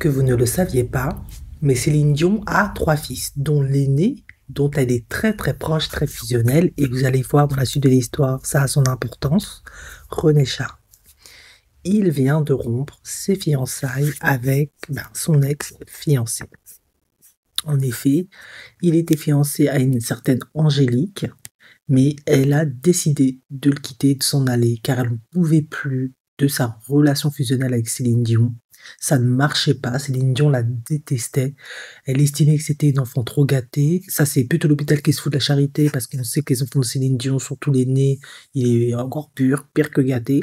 Que vous ne le saviez pas, mais Céline Dion a 3 fils, dont l'aîné, dont elle est très très proche, très fusionnelle, et vous allez voir dans la suite de l'histoire, ça a son importance, René Char. Il vient de rompre ses fiançailles avec son ex-fiancée. En effet, il était fiancé à une certaine Angélique, mais elle a décidé de le quitter, de s'en aller, car elle ne pouvait plus de sa relation fusionnelle avec Céline Dion. Ça ne marchait pas, Céline Dion la détestait. Elle estimait que c'était une enfant trop gâtée. Ça, c'est plutôt l'hôpital qui se fout de la charité, parce qu'on sait que les enfants de Céline Dion, surtout les nés, il est encore pire que gâté.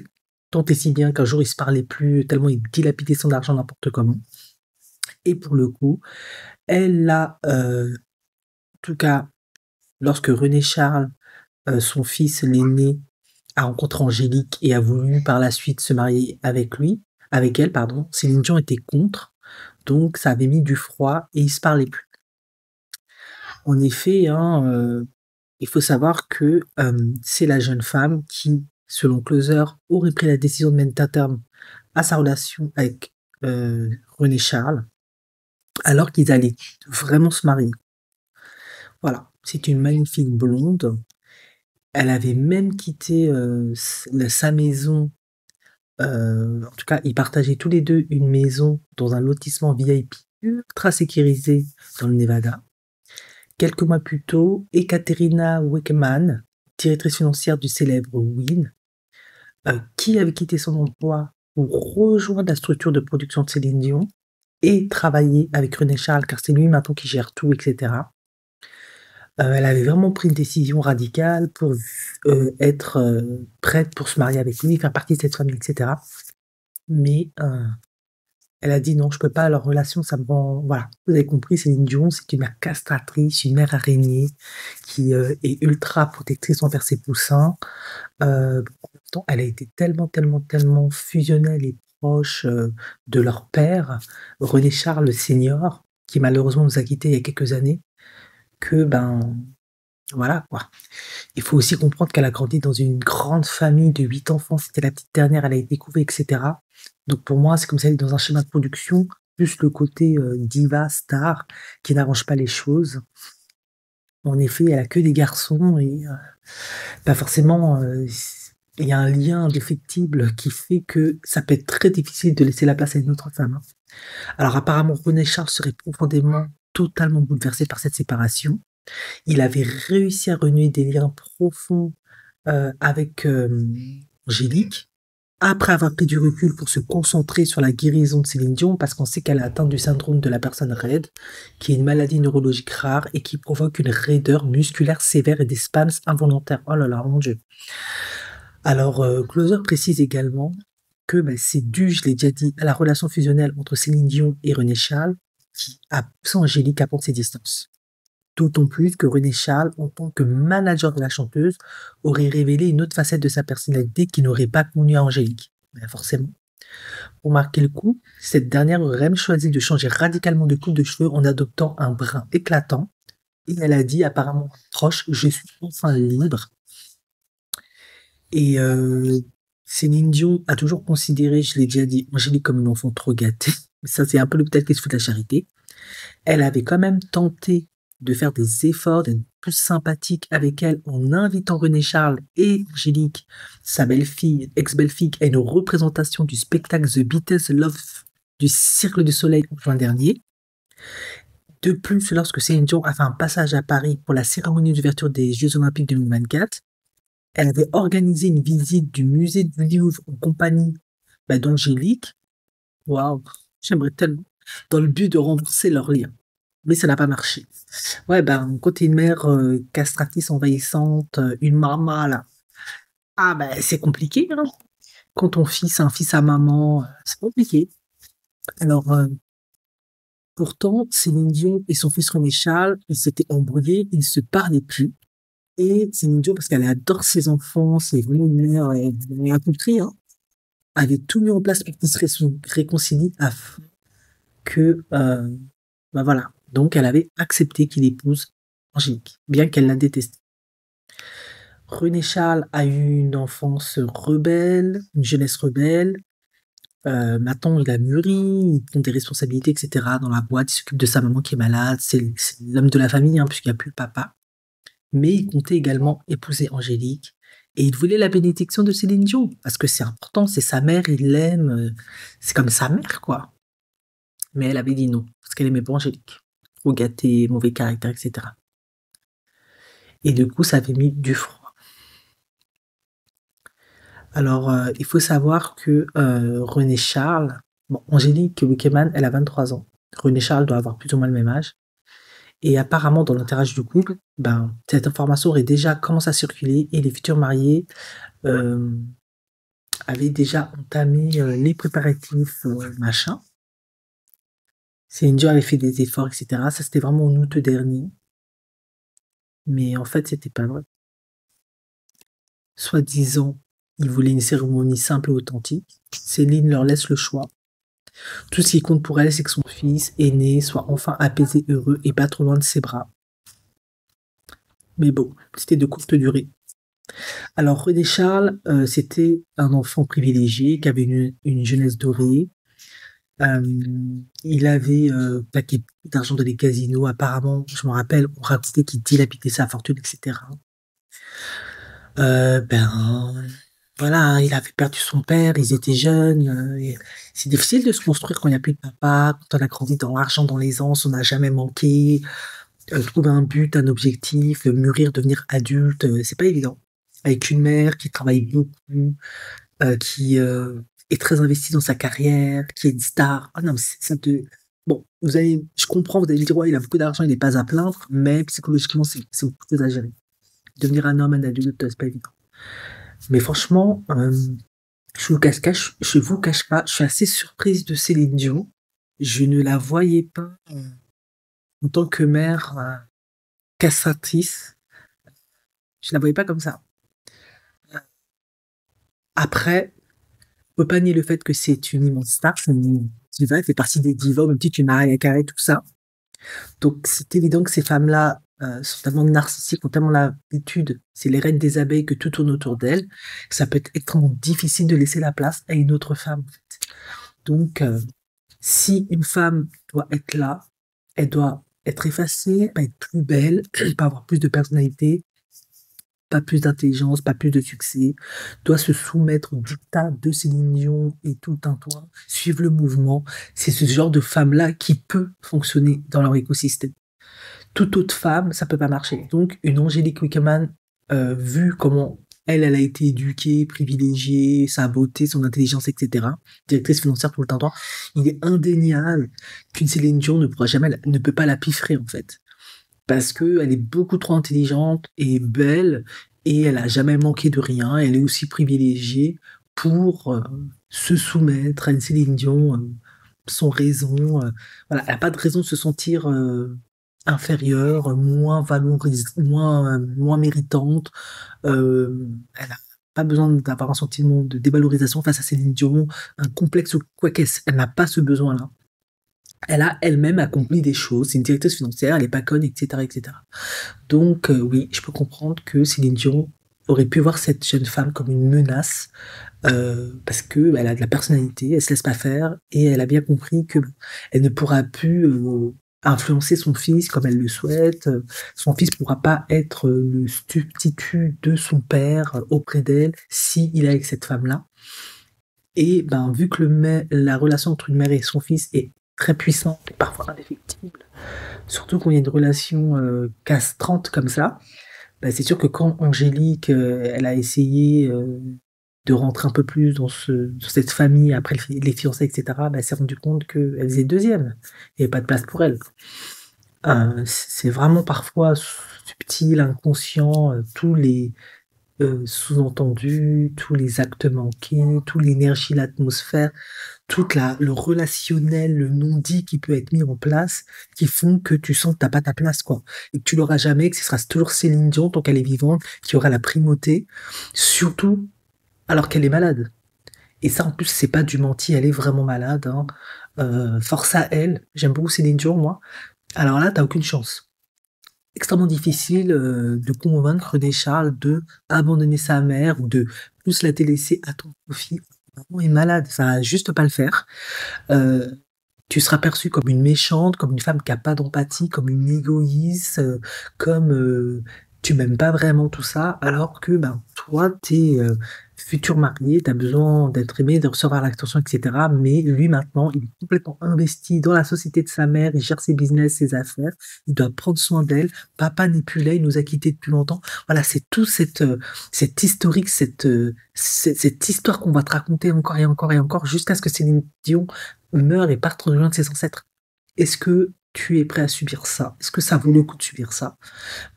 Tant et si bien qu'un jour, il se parlait plus, tellement il dilapidait son argent n'importe comment. Et pour le coup, elle a, en tout cas, lorsque René Charles, son fils, l'aîné, a rencontré Angélique et a voulu par la suite se marier avec elle, pardon, Céline Dion était contre, donc ça avait mis du froid et ils se parlaient plus. En effet, hein, il faut savoir que c'est la jeune femme qui, selon Closer, aurait pris la décision de mettre un terme à sa relation avec René Charles, alors qu'ils allaient vraiment se marier. Voilà, c'est une magnifique blonde. Elle avait même quitté sa maison. En tout cas, ils partageaient tous les deux une maison dans un lotissement VIP ultra sécurisé dans le Nevada. Quelques mois plus tôt, Ekaterina Weckman, directrice financière du célèbre Win, qui avait quitté son emploi pour rejoindre la structure de production de Céline Dion et travailler avec René Charles, car c'est lui maintenant qui gère tout, etc. Elle avait vraiment pris une décision radicale pour être prête pour se marier avec lui, faire partie de cette famille, etc. Mais elle a dit non, je peux pas, leur relation, ça me rend. Voilà, vous avez compris, Céline Dion, c'est une mère castratrice, une mère araignée qui est ultra protectrice envers ses poussins. En même temps, elle a été tellement fusionnelle et proche de leur père, René Charles Senior, qui malheureusement nous a quittés il y a quelques années, que voilà quoi. Il faut aussi comprendre qu'elle a grandi dans une grande famille de 8 enfants, c'était la petite dernière, elle a été couvée, etc. Donc pour moi, c'est comme ça, elle est dans un schéma de production, plus le côté diva, star, qui n'arrange pas les choses. En effet, elle a que des garçons et pas forcément, il y a un lien indéfectible qui fait que ça peut être très difficile de laisser la place à une autre femme, hein. Alors apparemment, René Charles serait profondément, totalement bouleversé par cette séparation. Il avait réussi à renouer des liens profonds avec Angélique, après avoir pris du recul pour se concentrer sur la guérison de Céline Dion, parce qu'on sait qu'elle a atteint du syndrome de la personne raide, qui est une maladie neurologique rare et qui provoque une raideur musculaire sévère et des spasmes involontaires. Oh là là, mon Dieu. Alors, Closer précise également que c'est dû, je l'ai déjà dit, à la relation fusionnelle entre Céline Dion et René Charles, qui a poussé Angélique à prendre ses distances. D'autant plus que René Charles, en tant que manager de la chanteuse, aurait révélé une autre facette de sa personnalité qui n'aurait pas connu à Angélique. Forcément. Pour marquer le coup, cette dernière aurait même choisi de changer radicalement de coupe de cheveux en adoptant un brun éclatant. Et elle a dit apparemment proche, je suis enfin libre. Et Céline Dion a toujours considéré, je l'ai déjà dit, Angélique comme une enfant trop gâtée. Ça, c'est un peu l'hôpital qui se fout de la charité. Elle avait quand même tenté de faire des efforts, d'être plus sympathique avec elle en invitant René Charles et Angélique, sa belle-fille, ex-belle-fille, à une représentation du spectacle The Beatles Love du Cirque du Soleil en juin dernier. De plus, lorsque Céline Dion a fait un passage à Paris pour la cérémonie d'ouverture des Jeux Olympiques 2024, elle avait organisé une visite du musée du Louvre en compagnie d'Angélique. Waouh, j'aimerais tellement. Dans le but de rembourser leur lien. Mais ça n'a pas marché. Ouais, quand t'es une mère castratrice envahissante, une maman, là, c'est compliqué, hein. Quand ton fils a un fils à maman, c'est compliqué. Alors, pourtant, Céline Dion et son fils René Charles, ils s'étaient embrouillés, ils se parlaient plus. Et Céline Dion, parce qu'elle adore ses enfants, c'est vraiment une mère, elle a compris, hein, avait tout mis en place pour qu'ils se réconcilient afin que, voilà. Donc, elle avait accepté qu'il épouse Angélique, bien qu'elle la détestait. René Charles a eu une enfance rebelle, une jeunesse rebelle. Maintenant, il a mûri, il prend des responsabilités, etc. dans la boîte, il s'occupe de sa maman qui est malade, c'est l'homme de la famille, hein, puisqu'il n'y a plus le papa. Mais il comptait également épouser Angélique. Et il voulait la bénédiction de Céline Dion, parce que c'est important, c'est sa mère, il l'aime, c'est comme sa mère, quoi. Mais elle avait dit non, parce qu'elle aimait pas Angélique. Trop gâtée, mauvais caractère, etc. Et du coup, ça avait mis du froid. Alors, il faut savoir que René Charles, bon, Angélique Wickeman, elle a 23 ans. René Charles doit avoir plus ou moins le même âge. Et apparemment, dans l'entourage du couple, ben, cette information aurait déjà commencé à circuler et les futurs mariés euh, avaient déjà entamé les préparatifs, machin. Céline Dion avait fait des efforts, etc. Ça, c'était vraiment en août dernier. Mais en fait, c'était pas vrai. Soi-disant, ils voulaient une cérémonie simple et authentique. Céline leur laisse le choix. Tout ce qui compte pour elle, c'est que son fils aîné soit enfin apaisé, heureux et pas trop loin de ses bras. Mais bon, c'était de courte durée. Alors, René Charles, c'était un enfant privilégié qui avait une jeunesse dorée. Euh, il avait plaqué beaucoup d'argent dans les casinos. Apparemment, je me rappelle, on racontait qu'il dilapidait sa fortune, etc. Ben, voilà, il avait perdu son père, ils étaient jeunes. C'est difficile de se construire quand il n'y a plus de papa, quand on a grandi dans l'argent, dans l'aisance, on n'a jamais manqué. Trouver un but, un objectif, mûrir, devenir adulte, c'est pas évident. Avec une mère qui travaille beaucoup, qui est très investie dans sa carrière, qui est une star. Ah non, mais ça te... Bon, je comprends, vous allez me dire, ouais, il a beaucoup d'argent, il n'est pas à plaindre, mais psychologiquement, c'est beaucoup plus à gérer. Devenir un homme, un adulte, c'est pas évident. Mais franchement, je vous cache pas, je suis assez surprise de Céline Dion. Je ne la voyais pas en tant que mère castratrice. Je la voyais pas comme ça. Après, on peut pas nier le fait que c'est une immense star. C'est une diva, elle fait partie des divas, au même titre que Mariah Carey, tout ça. Donc, c'est évident que ces femmes-là sont tellement narcissiques, ont tellement l'habitude, c'est les reines des abeilles que tout tourne autour d'elles, que ça peut être extrêmement difficile de laisser la place à une autre femme. En fait. Donc, si une femme doit être là, elle doit être effacée, pas être plus belle, pas avoir plus de personnalité, pas plus d'intelligence, pas plus de succès, doit se soumettre au dictat de Céline Dion et tout un toit, suivre le mouvement. C'est ce genre de femme-là qui peut fonctionner dans leur écosystème. Toute autre femme, ça peut pas marcher. Donc, une Angélique Wickeman, vu comment elle a été éduquée, privilégiée, sa beauté, son intelligence, etc., directrice financière tout le temps, il est indéniable qu'une Céline Dion ne peut pas la piffrer, en fait. Parce que elle est beaucoup trop intelligente et belle, et elle a jamais manqué de rien, elle est aussi privilégiée pour se soumettre à une Céline Dion, sans raison, voilà, elle n'a pas de raison de se sentir inférieure, moins valorisée, moins méritante. Elle n'a pas besoin d'avoir un sentiment de dévalorisation face à Céline Dion, un complexe ou quoi qu'est-ce. Elle n'a pas ce besoin-là. Elle a elle-même accompli des choses. C'est une directrice financière, elle est pas conne, etc., etc. Donc, oui, je peux comprendre que Céline Dion aurait pu voir cette jeune femme comme une menace parce que elle a de la personnalité, elle se laisse pas faire et elle a bien compris que elle ne pourra plus influencer son fils comme elle le souhaite. Son fils pourra pas être le substitut de son père auprès d'elle si il est avec cette femme-là. Et ben vu que la relation entre une mère et son fils est très puissante et parfois indéfectible, surtout quand il y a une relation castrante comme ça, bah, c'est sûr que quand Angélique, elle a essayé de rentrer un peu plus dans cette famille après les fiançailles, etc., bah, elle s'est rendue compte qu'elle faisait deuxième. Il n'y avait pas de place pour elle. C'est vraiment parfois subtil, inconscient, tous les sous-entendus, tous les actes manqués, toute l'énergie, l'atmosphère, le relationnel, le non-dit qui peut être mis en place, qui font que tu sens que t'as pas ta place, quoi. Et que tu l'auras jamais, que ce sera toujours Céline Dion, tant qu'elle est vivante, qui aura la primauté, surtout alors qu'elle est malade. Et ça, en plus, c'est pas du menti, elle est vraiment malade, hein. Force à elle. J'aime beaucoup Céline Dion, moi. Alors là, t'as aucune chance. Extrêmement difficile de convaincre des Charles de abandonner sa mère ou de plus la délaisser à ton profit Maman est malade, ça va juste pas le faire. Euh, Tu seras perçue comme une méchante, comme une femme qui a pas d'empathie, comme une égoïste, comme tu m'aimes pas vraiment tout ça, alors que ben toi t'es futur marié, t'as besoin d'être aimé, de recevoir l'attention, etc. Mais lui maintenant, il est complètement investi dans la société de sa mère, il gère ses business, ses affaires, il doit prendre soin d'elle. Papa n'est plus là, il nous a quittés depuis longtemps. Voilà, c'est tout cette historique, cette histoire qu'on va te raconter encore et encore et encore jusqu'à ce que Céline Dion meurt et part trop loin de ses ancêtres. Est-ce que tu es prêt à subir ça? Est-ce que ça vaut le coup de subir ça?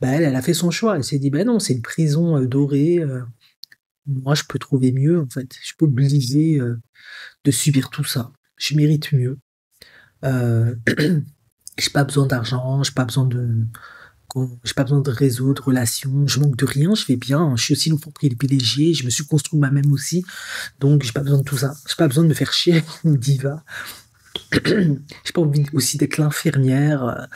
Bah elle a fait son choix. Elle s'est dit, bah non, c'est une prison dorée. Moi, je peux trouver mieux, en fait. Je suis pas obligé de subir tout ça. Je mérite mieux. Euh, j'ai pas besoin d'argent, j'ai pas besoin de réseau, de relations. Je manque de rien, je vais bien. Je suis aussi une enfant privilégiée. Je me suis construit moi-même aussi. Donc, j'ai pas besoin de tout ça. J'ai pas besoin de me faire chier avec une diva. J'ai pas envie aussi d'être l'infirmière.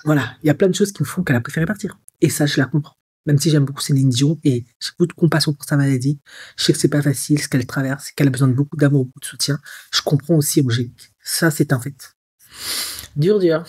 Voilà, il y a plein de choses qui me font qu'elle a préféré partir. Et ça, je la comprends. Même si j'aime beaucoup Céline Dion et j'ai beaucoup de compassion pour sa maladie, je sais que c'est pas facile ce qu'elle traverse, qu'elle a besoin de beaucoup d'amour, beaucoup de soutien. Je comprends aussi Angélique. Ça, c'est un fait. Dur, dur.